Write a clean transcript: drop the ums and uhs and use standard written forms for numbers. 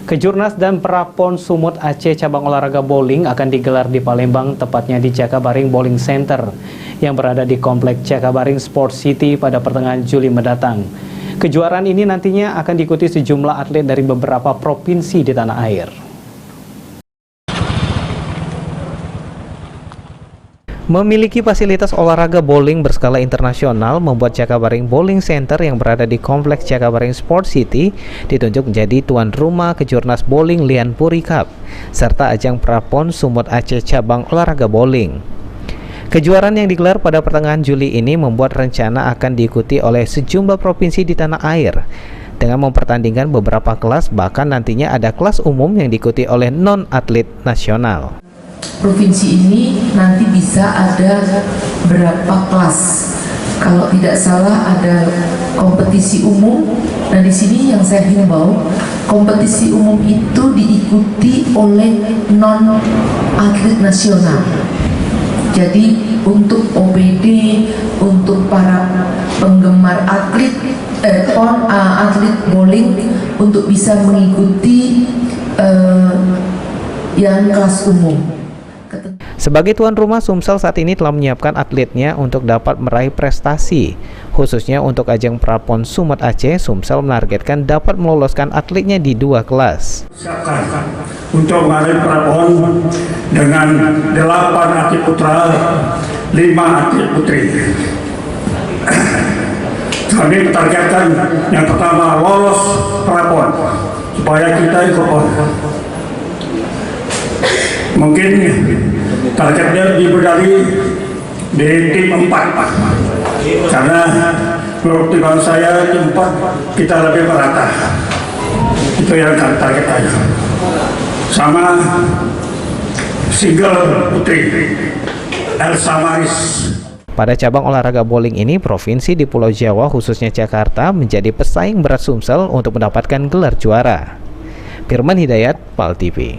Kejurnas dan Prapon Sumut Aceh cabang olahraga bowling akan digelar di Palembang, tepatnya di Jakabaring Bowling Center yang berada di Komplek Jakabaring Sport City pada pertengahan Juli mendatang. Kejuaraan ini nantinya akan diikuti sejumlah atlet dari beberapa provinsi di tanah air. Memiliki fasilitas olahraga bowling berskala internasional membuat Jakabaring Bowling Center yang berada di Kompleks Jakabaring Sport City ditunjuk menjadi tuan rumah Kejurnas Bowling Lian Puri Cup serta ajang Prapon Sumut Aceh cabang olahraga bowling. Kejuaraan yang digelar pada pertengahan Juli ini membuat rencana akan diikuti oleh sejumlah provinsi di tanah air dengan mempertandingkan beberapa kelas, bahkan nantinya ada kelas umum yang diikuti oleh non-atlet nasional. Provinsi ini nanti bisa ada berapa kelas? Kalau tidak salah ada kompetisi umum. Nah, di sini yang saya himbau, kompetisi umum itu diikuti oleh non atlet nasional. Jadi untuk OPD, untuk para penggemar atlet atlet bowling untuk bisa mengikuti yang kelas umum. Sebagai tuan rumah, Sumsel saat ini telah menyiapkan atletnya untuk dapat meraih prestasi. Khususnya untuk ajang Prapon Sumut Aceh, Sumsel menargetkan dapat meloloskan atletnya di 2 kelas. Siapkan untuk meraih Prapon dengan 8 atlet putra, 5 atlet putri. Kami targetkan yang pertama lolos Prapon supaya kita ikut. Mungkin targetnya diberdari di tim 4 karena menurut timbangan saya tim 4 kita lebih merata, itu yang target aja. Sama single putri Elsa Maris. Pada cabang olahraga bowling ini, provinsi di Pulau Jawa khususnya Jakarta menjadi pesaing berat Sumsel untuk mendapatkan gelar juara. Firman Hidayat, PAL TV.